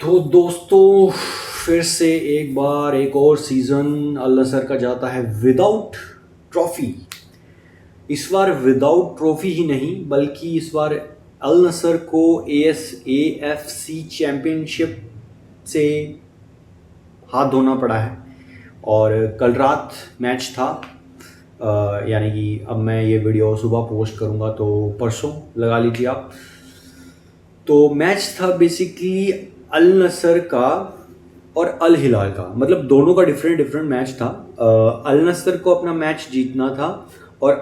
तो दोस्तों, फिर से एक बार एक और सीज़न अल नसर का जाता है विदाउट ट्रॉफी। इस बार विदाउट ट्रॉफी ही नहीं बल्कि इस बार अल नसर को AFC चैम्पियनशिप से हाथ धोना पड़ा है। और कल रात मैच था, यानी कि अब मैं ये वीडियो सुबह पोस्ट करूँगा तो परसों लगा लीजिए आप। तो मैच था बेसिकली अल नसर का और अल हिलाल का, मतलब दोनों का डिफरेंट डिफरेंट मैच था। अल नसर को अपना मैच जीतना था और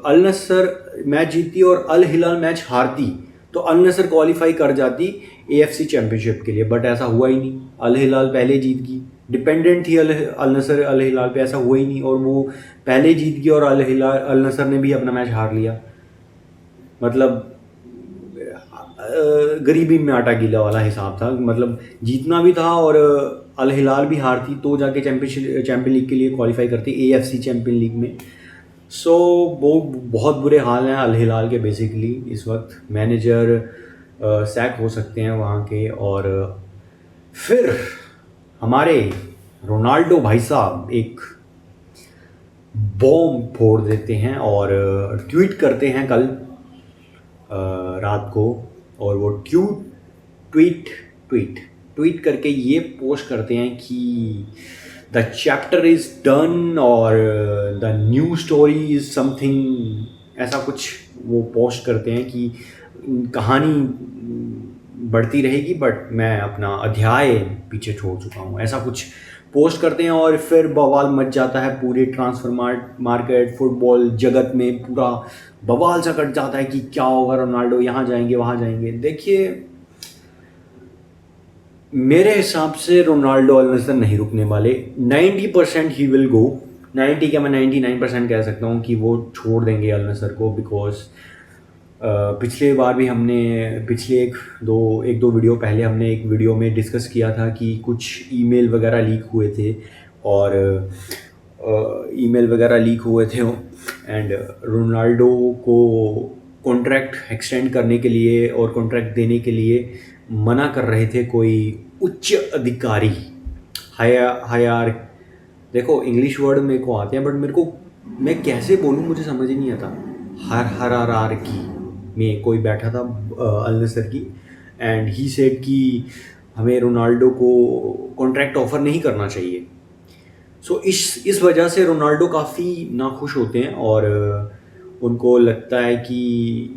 अल नसर मैच जीती और अल हिलाल मैच हारती तो अल नसर क्वालिफाई कर जाती AFC चैम्पियनशिप के लिए। बट ऐसा हुआ ही नहीं, अल हिलाल पहले जीत गई। डिपेंडेंट थी अल नसर अल हिलाल पे, ऐसा हुआ ही नहीं और वो पहले जीत गई और अल नसर ने भी अपना मैच हार लिया। मतलब गरीबी में आटा गीला वाला हिसाब था। मतलब जीतना भी था और अल हिलाल भी हारती तो जाके चैम्पियन लीग के लिए क्वालिफाई करती AFC चैम्पियन लीग में। सो वो बहुत बुरे हाल हैं अल हिलाल के। बेसिकली इस वक्त मैनेजर सैक हो सकते हैं वहाँ के। और फिर हमारे रोनाल्डो भाई साहब एक बॉम्ब फोड़ देते हैं और ट्वीट करते हैं कल रात को। और वो ट्वीट ट्वीट करके ये पोस्ट करते हैं कि द चैप्टर इज़ डन और the new story is something, ऐसा कुछ वो पोस्ट करते हैं कि कहानी बढ़ती रहेगी बट मैं अपना अध्याय पीछे छोड़ चुका हूँ, ऐसा कुछ पोस्ट करते हैं। और फिर बवाल मच जाता है पूरे ट्रांसफर मार्केट फुटबॉल जगत में, पूरा बवाल सा कट जाता है कि क्या होगा, रोनाल्डो यहाँ जाएंगे वहाँ जाएंगे। देखिए, मेरे हिसाब से रोनाल्डो अल नसर नहीं रुकने वाले। 90% ही विल गो, 90 क्या मैं 99% कह सकता हूँ कि वो छोड़ देंगे अल नसर को। बिकॉज पिछले बार भी हमने पिछले एक दो वीडियो पहले हमने एक वीडियो में डिस्कस किया था कि कुछ ईमेल वगैरह लीक हुए थे और ईमेल वगैरह लीक हुए थे एंड रोनाल्डो को कॉन्ट्रैक्ट एक्सटेंड करने के लिए और कॉन्ट्रैक्ट देने के लिए मना कर रहे थे कोई उच्च अधिकारी। हायर देखो, इंग्लिश वर्ड मेरे को आते हैं बट मेरे को मैं कैसे बोलूँ मुझे समझ ही नहीं आता। हर की में कोई बैठा था अल नसर की एंड ही सेड कि हमें रोनाल्डो को कॉन्ट्रैक्ट ऑफर नहीं करना चाहिए। सो इस वजह से रोनाल्डो काफ़ी नाखुश होते हैं और उनको लगता है कि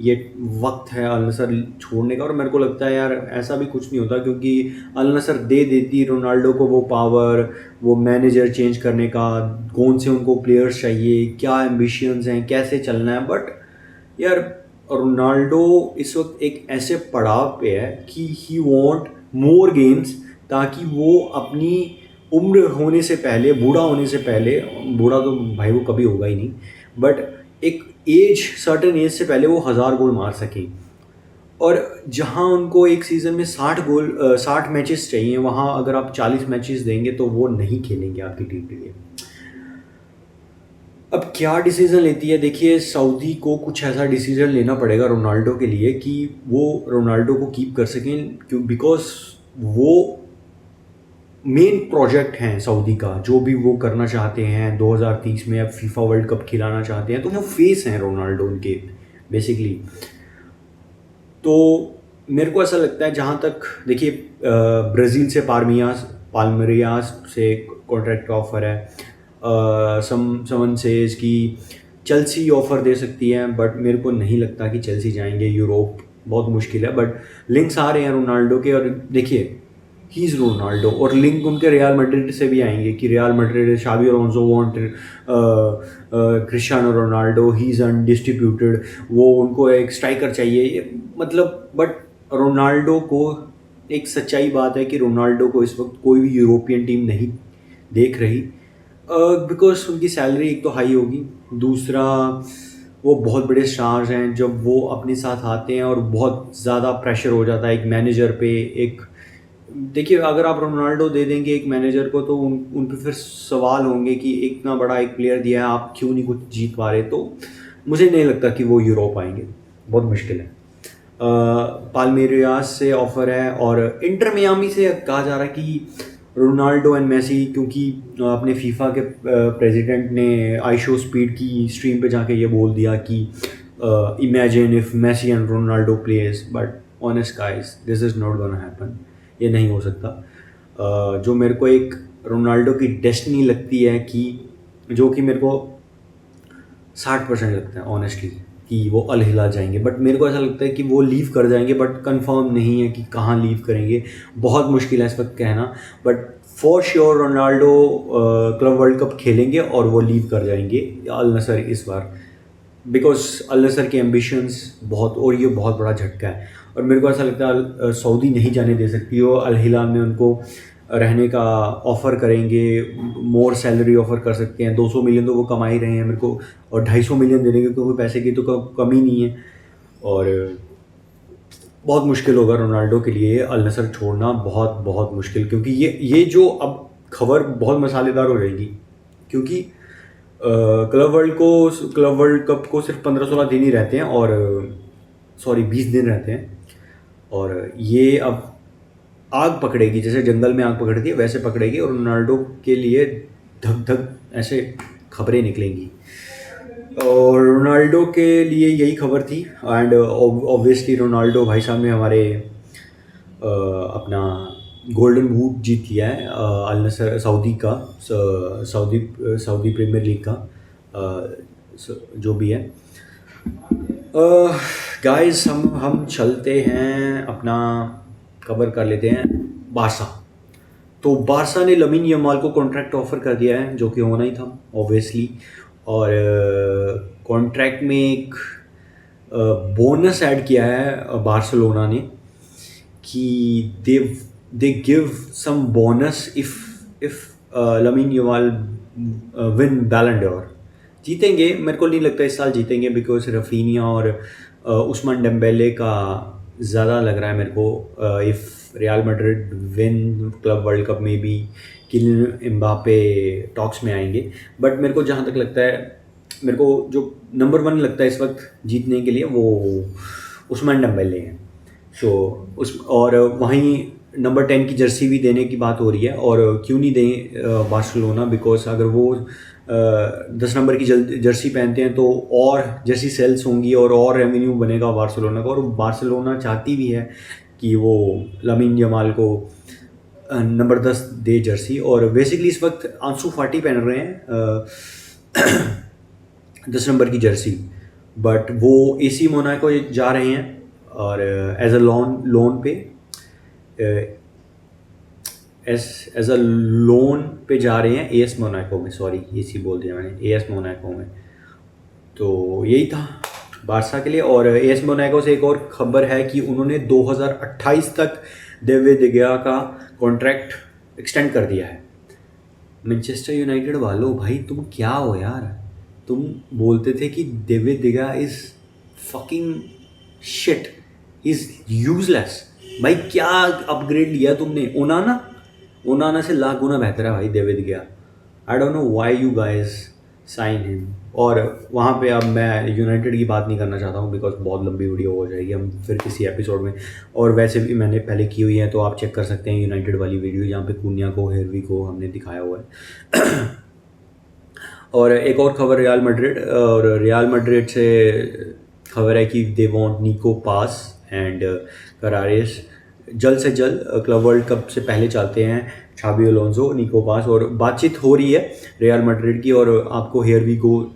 ये वक्त है अल नसर छोड़ने का। और मेरे को लगता है यार ऐसा भी कुछ नहीं होता, क्योंकि अल नसर दे देती रोनाल्डो को वो पावर, वो मैनेजर चेंज करने का, कौन से उनको प्लेयर्स चाहिए, क्या एम्बिशंस हैं, कैसे चलना है। बट यार रोनाल्डो इस वक्त एक ऐसे पड़ाव पे है कि ही वांट मोर गेम्स, ताकि वो अपनी उम्र होने से पहले, बूढ़ा होने से पहले, बूढ़ा तो भाई वो कभी होगा ही नहीं, बट एक सर्टेन एज से पहले वो 1000 गोल मार सकें। और जहां उनको एक सीज़न में 60 मैचेस चाहिए, वहां अगर आप 40 मैचेस देंगे तो वो नहीं खेलेंगे आपकी टीम के लिए। अब क्या डिसीज़न लेती है, देखिए सऊदी को कुछ ऐसा डिसीज़न लेना पड़ेगा रोनाल्डो के लिए कि वो रोनाल्डो को कीप कर सकें, क्यों, बिकॉज वो मेन प्रोजेक्ट हैं सऊदी का। जो भी वो करना चाहते हैं 2030 में, अब फीफा वर्ल्ड कप खिलाना चाहते हैं, तो वो फेस हैं रोनाल्डो उनके बेसिकली। तो मेरे को ऐसा लगता है, जहाँ तक देखिए ब्राज़ील से पाल्मेरियास से कॉन्ट्रैक्ट ऑफर है, समन सेज की चेल्सी ऑफ़र दे सकती है, बट मेरे को नहीं लगता कि चेल्सी जाएंगे, यूरोप बहुत मुश्किल है। बट लिंक्स आ रहे हैं रोनाल्डो के, और देखिए ही इज़ रोनाल्डो, और लिंक उनके रियल मैड्रिड से भी आएंगे कि Real Madrid, Xabi Alonso want Cristiano Ronaldo, he is undistributed, वो उनको एक स्ट्राइकर चाहिए। मतलब बट रोनाल्डो को, एक सच्चाई बात है कि रोनाल्डो को इस वक्त कोई भी यूरोपियन टीम नहीं देख रही, बिकॉज उनकी सैलरी एक तो हाई होगी, दूसरा वो बहुत बड़े स्टार्स हैं। जब वो अपने साथ आते हैं और बहुत ज़्यादा प्रेशर हो जाता है एक मैनेजर पे। एक देखिए, अगर आप रोनाल्डो दे देंगे एक मैनेजर को तो उन पे फिर सवाल होंगे कि इतना बड़ा एक प्लेयर दिया है, आप क्यों नहीं कुछ जीत पा रहे। तो मुझे नहीं लगता कि वो यूरोप आएंगे, बहुत मुश्किल है। पाल्मेरियास से ऑफ़र है, और इंटर मियामी से कहा जा रहा है कि रोनाल्डो एंड मेसी, क्योंकि अपने फीफा के प्रेसिडेंट ने आई शो स्पीड की स्ट्रीम पे जाके ये बोल दिया कि imagine if Messi and Ronaldo plays, but honest guys this is not gonna happen, ये नहीं हो सकता। जो मेरे को एक रोनाल्डो की डेस्टिनी लगती है कि जो कि मेरे को 60% लगता है ऑनेस्टली कि वो अल हिलाल जाएंगे, बट मेरे को ऐसा लगता है कि वो लीव कर जाएंगे, बट कंफर्म नहीं है कि कहाँ लीव करेंगे, बहुत मुश्किल है इस वक्त कहना, but for sure Ronaldo club world cup खेलेंगे और वो लीव कर जाएंगे अल नसर इस बार, बिकॉज अल नसर के एम्बिशंस बहुत, और ये बहुत बड़ा झटका है, और मेरे को ऐसा लगता है सऊदी नहीं जाने दे सकती हो, अल हिलाल में उनको रहने का ऑफ़र करेंगे, मोर सैलरी ऑफ़र कर सकते हैं, 200 मिलियन तो वो कमा ही रहे हैं मेरे को, और 250 मिलियन देने की कोई पैसे की तो कमी नहीं है, और बहुत मुश्किल होगा रोनाल्डो के लिए अल नसर छोड़ना, बहुत बहुत मुश्किल, क्योंकि ये जो अब खबर बहुत मसालेदार हो जाएगी, क्योंकि क्लब वर्ल्ड कप को सिर्फ 15-16 दिन ही रहते हैं, और सॉरी 20 दिन रहते हैं, और ये अब आग पकड़ेगी, जैसे जंगल में आग पकड़ती है वैसे पकड़ेगी, और रोनाल्डो के लिए धक धक ऐसे खबरें निकलेंगी, और रोनाल्डो के लिए यही खबर थी। एंड ऑब्वियसली रोनाल्डो भाई साहब ने हमारे अपना गोल्डन बूट जीत लिया है अल नसर सऊदी का, सऊदी प्रीमियर लीग का, जो भी है। गाइस हम चलते हैं अपना कवर कर लेते हैं बारसा। तो बारसा ने लमीन यमाल को कॉन्ट्रैक्ट ऑफर कर दिया है, जो कि होना ही था ऑब्वियसली, और कॉन्ट्रैक्ट में एक बोनस ऐड किया है बार्सिलोना ने कि they give some bonus if Lamine Yamal win Ballon d'Or, जीतेंगे। मेरे को नहीं लगता इस साल जीतेंगे, बिकॉज रफीनिया और उस्मान डेम्बेले का ज़्यादा लग रहा है मेरे को। If real Madrid win club world cup में भी किलियन एम्बापे टॉक्स में आएंगे, बट मेरे को जहाँ तक लगता है, मेरे को जो नंबर 1 लगता है इस वक्त जीतने के लिए वो उस्मान डेम्बेले हैं। सो और वहीं नंबर 10 की जर्सी भी देने की बात हो रही है, और क्यों नहीं दें बार्सिलोना, बिकॉज अगर वो 10 नंबर की जर्सी पहनते हैं तो और जर्सी सेल्स होंगी और रेवेन्यू बनेगा बार्सिलोना का, और बार्सिलोना चाहती भी है कि वो लमीन यमाल को नंबर 10 दे जर्सी। और बेसिकली इस वक्त आंसू फाटी पहन रहे हैं 10 नंबर की जर्सी, बट वो एसी मोनाको जा रहे हैं, और एज अ लोन पे एज अ लोन पे जा रहे हैं एएस मोनाको में, सॉरी एसी बोल दिया मैंने, एएस मोनाको में। तो यही था बारसा के लिए। और एएस मोनाको से एक और खबर है कि उन्होंने 2028 तक डेविड de Gea का कॉन्ट्रैक्ट एक्सटेंड कर दिया है। मैनचेस्टर यूनाइटेड वालों, भाई तुम क्या हो यार, तुम बोलते थे कि David de Gea is fucking shit, is useless, भाई क्या अपग्रेड लिया तुमने। ओनाना से लाख गुना बेहतर है भाई David de Gea। I don't know why you guys sign him. और वहाँ पे अब मैं यूनाइटेड की बात नहीं करना चाहता हूँ, बिकॉज बहुत लंबी वीडियो हो जाएगी, हम फिर किसी एपिसोड में, और वैसे भी मैंने पहले की हुई है, तो आप चेक कर सकते हैं यूनाइटेड वाली वीडियो, जहाँ पे कुनिया को, हेरवी को हमने दिखाया हुआ है। और एक और खबर रियल मैड्रिड, और रियल मैड्रिड से खबर है कि दे वांट निको पास एंड करारेस जल्द से जल्द क्लब वर्ल्ड कप से पहले चाहते हैं छाबी अलोंसो, निको पास, और बातचीत हो रही है रियल मैड्रिड की, और आपको हियर वी गो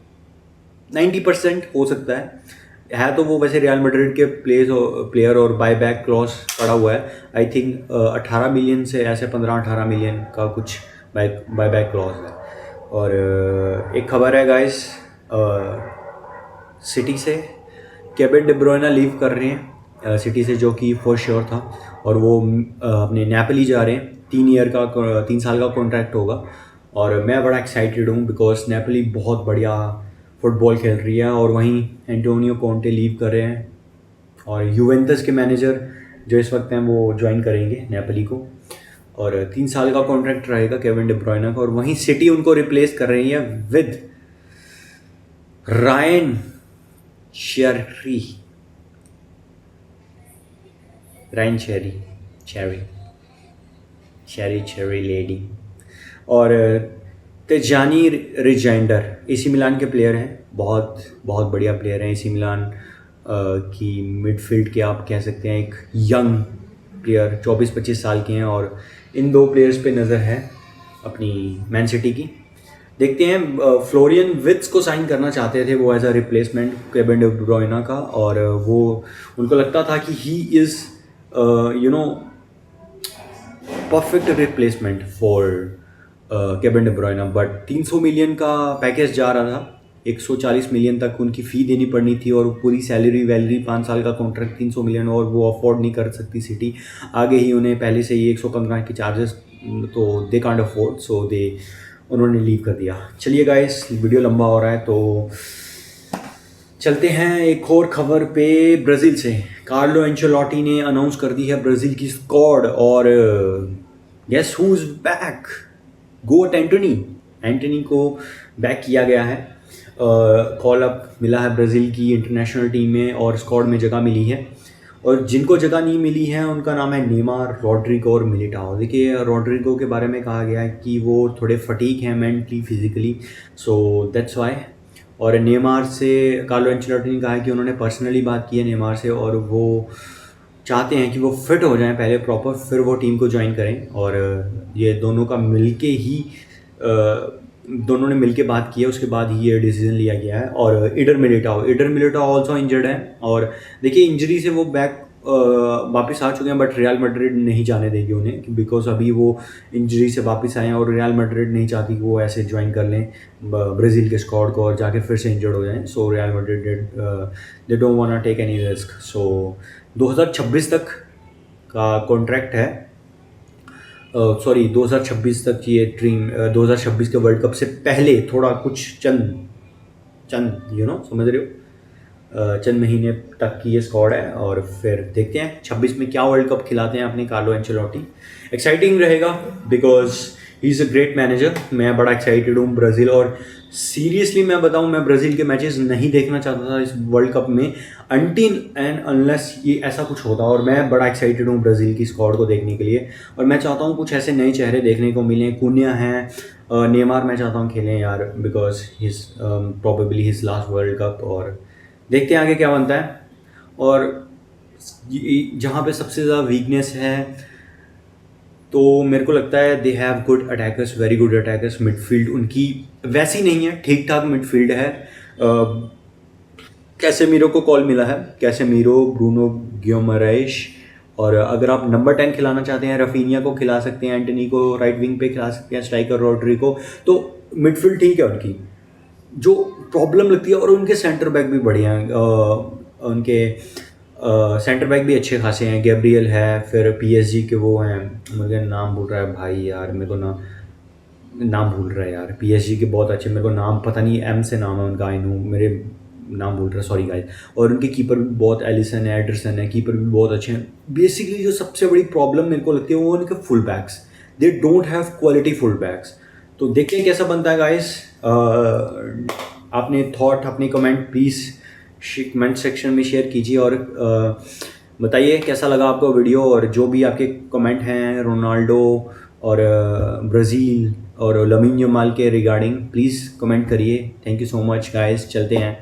90% हो सकता है तो वो वैसे रियल मैड्रिड के प्लेयर और बाय बैक क्लॉज पड़ा हुआ है, आई थिंक 18 मिलियन से ऐसे 15-18 मिलियन का कुछ बाय बैक क्लॉज है। और एक खबर है गाइस सिटी से, केविन डी ब्रुयना लीव कर रहे हैं सिटी से, जो कि फॉर श्योर था, और वो अपने नेपोली जा रहे हैं। 3 साल का कॉन्ट्रैक्ट होगा, और मैं बड़ा एक्साइटेड हूँ बिकॉज नेपोली बहुत बढ़िया फुटबॉल खेल रही है, और वहीं एंटोनियो कॉन्टे लीव कर रहे हैं, और यूवेंटस के मैनेजर जो इस वक्त हैं वो ज्वाइन करेंगे नेपोली को, और 3 साल का कॉन्ट्रैक्ट रहेगा केविन डी ब्रुयना का। और वहीं सिटी उनको रिप्लेस कर रही है with Rayan Cherki, Rayan Cherki, Cherki Cherki Cherki lady. और तेजानी रिजाइंडर एसी मिलान के प्लेयर हैं, बहुत बहुत बढ़िया प्लेयर हैं। एसी मिलान की मिडफील्ड के आप कह सकते हैं एक यंग प्लेयर, 24-25 साल के हैं। और इन दो प्लेयर्स पे नज़र है अपनी मैन सिटी की। देखते हैं, फ्लोरियन विट्स को साइन करना चाहते थे वो as a replacement Kevin De Bruyne का, और वो उनको लगता था कि he is perfect replacement for Kevin De Bruyne. But 300 million का पैकेज जा रहा था, 140 मिलियन तक उनकी फ़ी देनी पड़नी थी, और पूरी सैलरी वैलरी 5 साल का कॉन्ट्रैक्ट 300 मिलियन, और वो अफोर्ड नहीं कर सकती सिटी। आगे ही उन्हें पहले से ही 115 के चार्जेस, तो दे कांट अफोर्ड, सो उन्होंने लीव कर दिया। चलिए गाइस, वीडियो लंबा हो रहा है तो चलते हैं एक और खबर पे। ब्राज़ील से कार्लो एंचेलोटी ने अनाउंस कर दी है ब्राज़ील की स्क्वाड, और guess who is back? Goat Antony को बैक किया गया है। कॉल अप मिला है ब्राज़ील की इंटरनेशनल टीम में, और स्क्वाड में जगह मिली है। और जिनको जगह नहीं मिली है उनका नाम है नेमार, रॉड्रिगो और मिलिटाओ। देखिए, रॉड्रिगो के बारे में कहा गया है कि वो थोड़े फटीक हैं mentally physically, so that's why. और नेमार से कार्लो एंचेलोटी ने कहा है कि उन्होंने पर्सनली बात की है नेमार से, और वो चाहते हैं कि वो फिट हो जाएं पहले प्रॉपर, फिर वो टीम को ज्वाइन करें। और ये दोनों का मिलके ही दोनों ने मिलके बात की है, उसके बाद ही ये डिसीजन लिया गया है। और इडर मिलिटाओ ऑल्सो इंजर्ड है, और देखिए इंजरी से वो बैक वापस आ चुके हैं, बट रियल मैड्रिड नहीं जाने देगी उन्हें, बिकॉज अभी वो इंजरी से वापस आए हैं, और रियल मैड्रिड नहीं चाहती कि वो ऐसे ज्वाइन कर लें ब्राज़ील के स्क्वाड को और जाके फिर से इंजर्ड हो जाएं। So Real Madrid they don't want to take any risk. So 2026 तक का कॉन्ट्रैक्ट है, 2026 तक की ये टीम 2026 के वर्ल्ड कप से पहले थोड़ा कुछ चंद समझ रहे हो, चंद महीने तक की ये स्क्वाड है। और फिर देखते हैं 26 में क्या वर्ल्ड कप खिलाते हैं अपने कार्लो एंचेलोटी। एक्साइटिंग रहेगा because he is a great manager. मैं बड़ा एक्साइटेड हूँ ब्राज़ील, और सीरियसली मैं बताऊँ, मैं ब्राज़ील के मैचेस नहीं देखना चाहता था इस वर्ल्ड कप में अनटिल एंड अनलेस ये ऐसा कुछ होता, और मैं बड़ा एक्साइटेड हूँ ब्राज़ील की स्क्वाड को देखने के लिए। और मैं चाहता हूँ कुछ ऐसे नए चेहरे देखने को मिलें। कुनिया हैं, नेमार मैं चाहता हूँ खेलें यार, because his probably his last world cup. और देखते हैं आगे क्या बनता है। और जहाँ पे सबसे ज़्यादा वीकनेस है तो मेरे को लगता है they have good attackers, very good attackers. Midfield उनकी वैसी नहीं है, ठीक ठाक मिडफील्ड है। कैसेमीरो को कॉल मिला है, कैसेमीरो, ब्रूनो गियोमराइश, और अगर आप नंबर 10 खिलाना चाहते हैं रफीनिया को खिला सकते हैं, एंटनी को राइट विंग पे खिला सकते हैं, स्ट्राइकर रॉड्रिगो। तो मिडफील्ड ठीक है उनकी। जो प्रॉब्लम लगती है, और उनके सेंटर बैक भी बढ़िया हैं, उनके सेंटर बैक भी अच्छे खासे हैं। गैब्रियल है, फिर पीएसजी के वो हैं, मुझे नाम भूल रहा है भाई यार, मेरे को नाम भूल रहा है यार। पीएसजी के बहुत अच्छे, मेरे को नाम पता नहीं, एम से नाम है उनका, आई नो, मेरे नाम भूल रहा है, सॉरी गाइस। और उनके कीपर भी बहुत, एलिसन है, एडरसन है, कीपर भी बहुत अच्छे हैं। बेसिकली जो सबसे बड़ी प्रॉब्लम मेरे को लगती है वो उनके full backs, they don't have quality full backs. तो देखते हैं कैसा बनता है गाइस। आपने थॉट, अपने कमेंट प्लीज़ कमेंट सेक्शन में शेयर कीजिए, और बताइए कैसा लगा आपको वीडियो। और जो भी आपके कमेंट हैं रोनाल्डो और ब्राज़ील और लामिन यमाल के रिगार्डिंग, प्लीज़ कमेंट करिए। Thank you so much guys, चलते हैं।